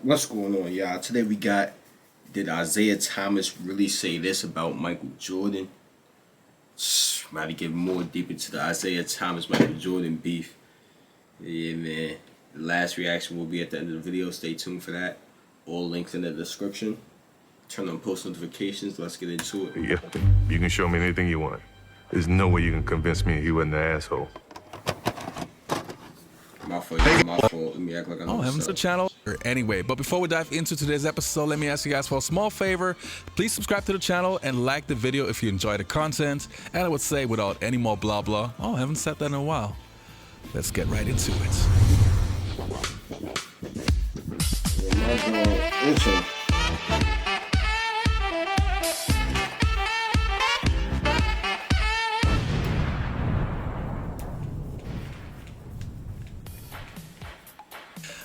What's going on, y'all? Today we got, did Isiah Thomas really say this about Michael Jordan? Might to get more deep into the Isiah Thomas Michael Jordan beef. Yeah, man. The last reaction will be at the end of the video. Stay tuned for that. All links in the description. Turn on post notifications. Let's get into it. Yeah, you can show me anything you want. There's no way you can convince me he wasn't an asshole. My fault. My fault. Let me act like I know. Heaven's the channel. Anyway, but before we dive into today's episode, let me ask you guys for a small favor. Please subscribe to the channel and like the video if you enjoy the content. And I would say, without any more blah blah, I haven't said that in a while. Let's get right into it.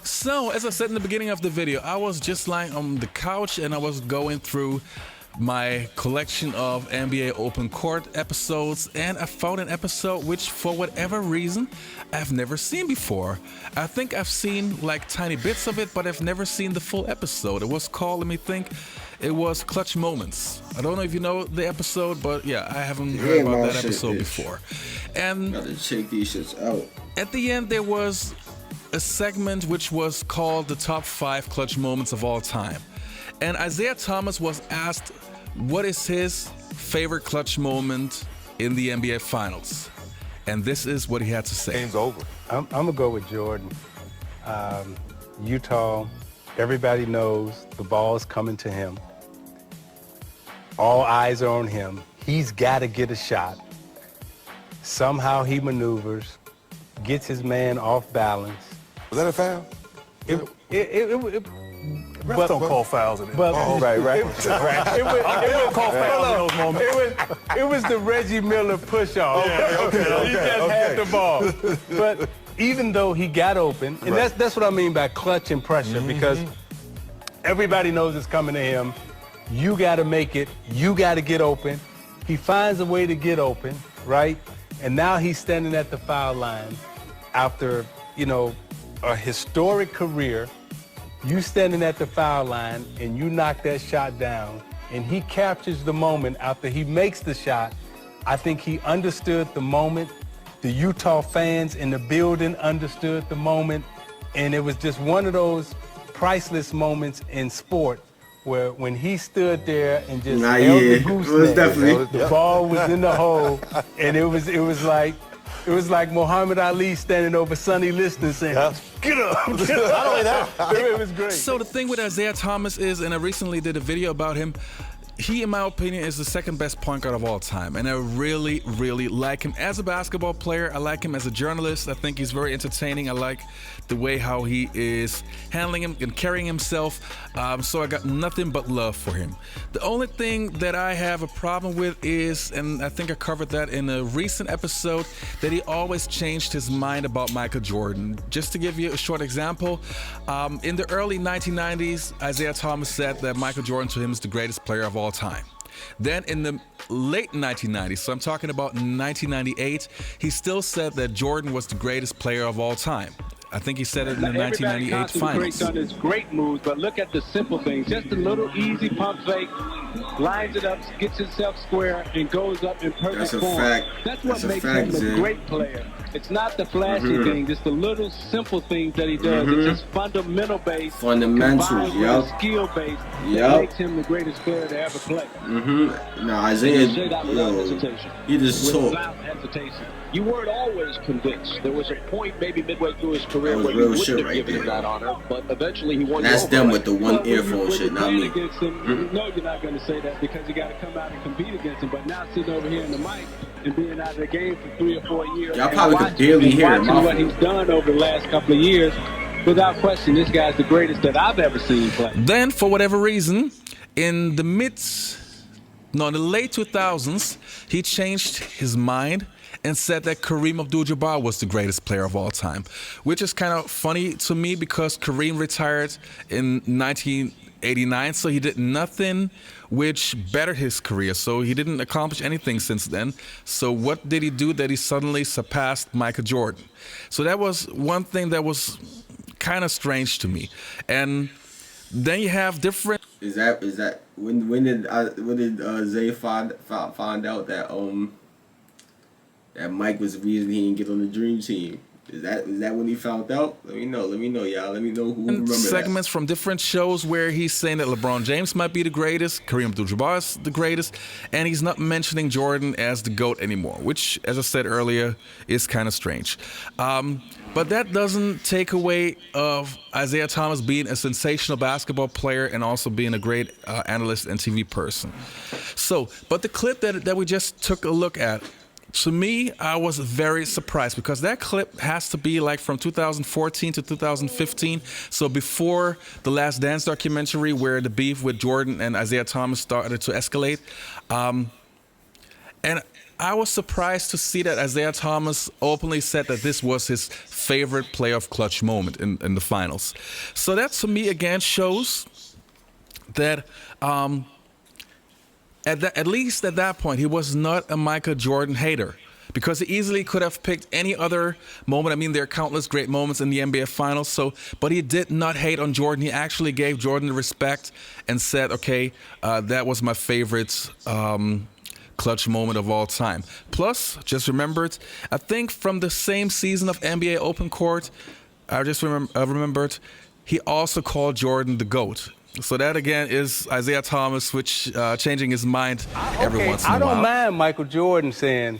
So, as I said in the beginning of the video, I was just lying on the couch and I was going through my collection of NBA Open Court episodes, and I found an episode which, for whatever reason, I've never seen before. I think I've seen like tiny bits of it, but I've never seen the full episode. It was called, let me think, it was Clutch Moments. I don't know if you know the episode, but yeah, I haven't heard about that episode before. And gotta check these shits out. At the end, there was a segment which was called the top 5 clutch moments of all time. And Isiah Thomas was asked what is his favorite clutch moment in the NBA Finals. And this is what he had to say. Game's over. I'm gonna go with Jordan. Utah, everybody knows the ball's coming to him. All eyes are on him. He's gotta get a shot. Somehow he maneuvers, gets his man off balance. Was that a foul? Refs don't call fouls in it. But, right. It was call fouls in those moments. It was the Reggie Miller push-off. Yeah, He just had the ball. But even though he got open, and that's what I mean by clutch and pressure, because everybody knows it's coming to him. You got to make it. You got to get open. He finds a way to get open, right? And now he's standing at the foul line after, a historic career. You standing at the foul line and you knock that shot down, and he captures the moment after he makes the shot. I think he understood the moment. The Utah fans in the building understood the moment, and it was just one of those priceless moments in sport where when he stood there and just held the gooseneck, the ball was in the hole, and it was like Muhammad Ali standing over Sonny Liston saying, get up. Not only that, it was great. So the thing with Isiah Thomas is, and I recently did a video about him, he, in my opinion, is the second best point guard of all time. And I really, really like him as a basketball player. I like him as a journalist. I think he's very entertaining. I like the way how he is handling him and carrying himself. So I got nothing but love for him. The only thing that I have a problem with is, and I think I covered that in a recent episode, that he always changed his mind about Michael Jordan. Just to give you a short example, in the early 1990s, Isiah Thomas said that Michael Jordan to him is the greatest player of all time. Then in the late 1990s, so I'm talking about 1998, he still said that Jordan was the greatest player of all time. I think he said it in the 1998 finals. On his great moves, but look at the simple things. Just a little easy pump fake, lines it up, gets himself square, and goes up in perfect form. That's what makes him a great player. It's not the flashy things, it's the little simple things that he does. It's his fundamental base, fundamentals, with skill base, that makes him the greatest player to ever play. Now Isiah, he just talked. Without hesitation. You weren't always convinced. There was a point maybe midway through his career That was where you real wouldn't shit have right given him there. that honor, but eventually he won. That's you them over. with the one But when earphone you're shit, not playing me. against him, you know you're not going to say that because you got to come out and compete against him. But now sitting over here in the mic and being out of the game for 3 or 4 years, Y'all probably could barely hear him. What he's done over the last couple of years, without question, this guy's the greatest that I've ever seen play. Then, for whatever reason, in the late 2000s, he changed his mind and said that Kareem Abdul-Jabbar was the greatest player of all time, which is kind of funny to me because Kareem retired in 1989, so he did nothing which bettered his career. So he didn't accomplish anything since then. So what did he do that he suddenly surpassed Michael Jordan? So that was one thing that was kind of strange to me. And Then you have different. Is that when did Zay find out that that Mike was the reason he didn't get on the Dream Team? Is that when he found out? Let me know, y'all. Let me know who remembers segments that. From different shows where he's saying that LeBron James might be the greatest, Kareem Abdul-Jabbar is the greatest, and he's not mentioning Jordan as the GOAT anymore, which, as I said earlier, is kind of strange. But that doesn't take away of Isiah Thomas being a sensational basketball player and also being a great analyst and TV person. So, but the clip that we just took a look at, to me, I was very surprised because that clip has to be like from 2014 to 2015. So before the Last Dance documentary where the beef with Jordan and Isiah Thomas started to escalate. And I was surprised to see that Isiah Thomas openly said that this was his favorite playoff clutch moment in the finals. So that to me again shows that at least at that point, he was not a Michael Jordan hater because he easily could have picked any other moment. I mean, there are countless great moments in the NBA Finals, but he did not hate on Jordan. He actually gave Jordan the respect and said, okay, that was my favorite clutch moment of all time. Plus, just remembered, I think from the same season of NBA Open Court, I just remembered, he also called Jordan the GOAT. So that again is Isiah Thomas, which changing his mind every once in a while. I don't mind Michael Jordan saying,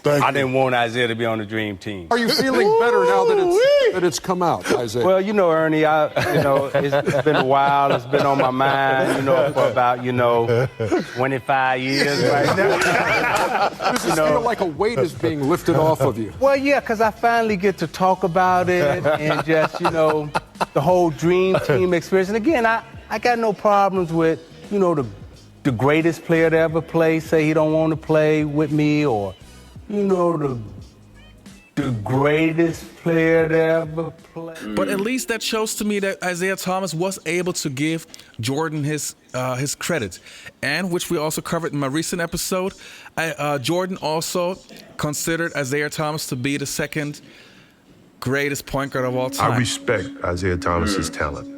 I didn't want Isiah to be on the Dream Team. Are you feeling better now that it's come out, Isiah? Well, Ernie, it's been a while. It's been on my mind, for about, 25 years right now. Does it feel like a weight is being lifted off of you? Well, yeah, because I finally get to talk about it and just, the whole Dream Team experience. And again, I got no problems with, the greatest player to ever play, say he don't want to play with me, or, the greatest player to ever play. But at least that shows to me that Isiah Thomas was able to give Jordan his credit, and which we also covered in my recent episode. Jordan also considered Isiah Thomas to be the second greatest point guard of all time. I respect Isiah Thomas's talent.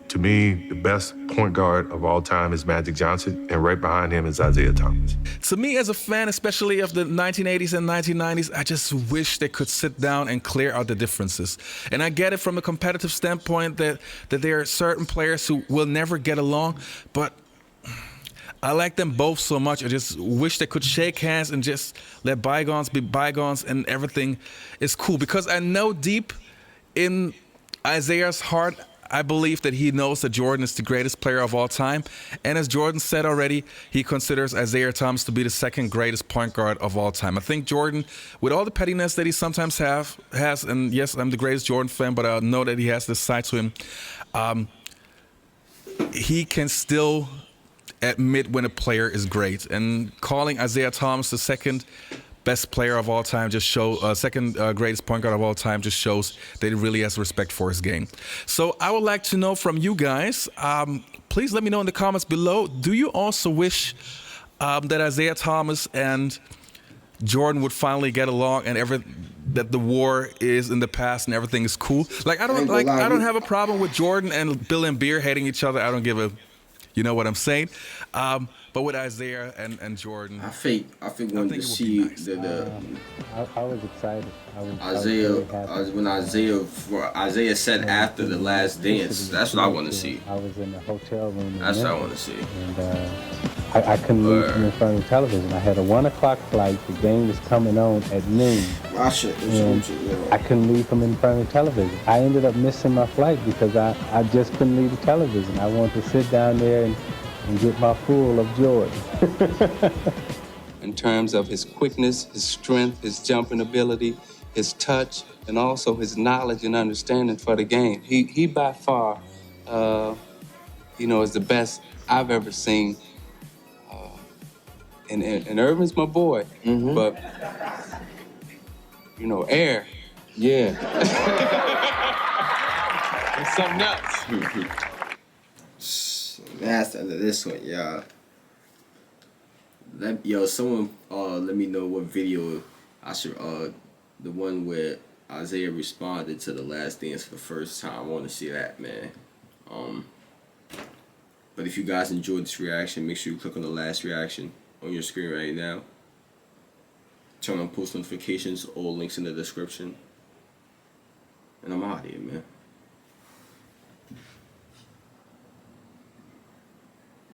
To me, the best point guard of all time is Magic Johnson, and right behind him is Isiah Thomas. To me, as a fan, especially of the 1980s and 1990s, I just wish they could sit down and clear out the differences. And I get it from a competitive standpoint that there are certain players who will never get along, but I like them both so much. I just wish they could shake hands and just let bygones be bygones and everything is cool. Because I know deep in Isiah's heart, I believe that he knows that Jordan is the greatest player of all time. And as Jordan said already, he considers Isiah Thomas to be the second greatest point guard of all time. I think Jordan, with all the pettiness that he sometimes has, and yes, I'm the greatest Jordan fan, but I know that he has this side to him, he can still admit when a player is great. And calling Isiah Thomas the second best player of all time just second greatest point guard of all time just shows that he really has respect for his game. So I would like to know from you guys, please let me know in the comments below, do you also wish that Isiah Thomas and Jordan would finally get along and that the war is in the past and everything is cool? Like I don't have a problem with Jordan and Bill and Beer hating each other. I don't give a, you know what I'm saying? But with Isiah and Jordan, I think wanted to see nice. I was excited. When Isiah said after the Last Dance, that's what I want to see. I was in the hotel room. That's what I want to see. And I couldn't leave from in front of the television. I had a 1 o'clock flight. The game was coming on at noon. I couldn't leave from in front of the television. I ended up missing my flight because I just couldn't leave the television. I wanted to sit down there and get my full of Jordan. In terms of his quickness, his strength, his jumping ability, his touch, and also his knowledge and understanding for the game. He by far, is the best I've ever seen. And Irvin's my boy, but, Air. Yeah. It's something else. That's under this one, y'all. Someone let me know what video I should the one where Isiah responded to the Last Dance for the first time. I want to see that, man. But if you guys enjoyed this reaction, make sure you click on the last reaction on your screen right now. Turn on post notifications, all links in the description. And I'm out of here, man.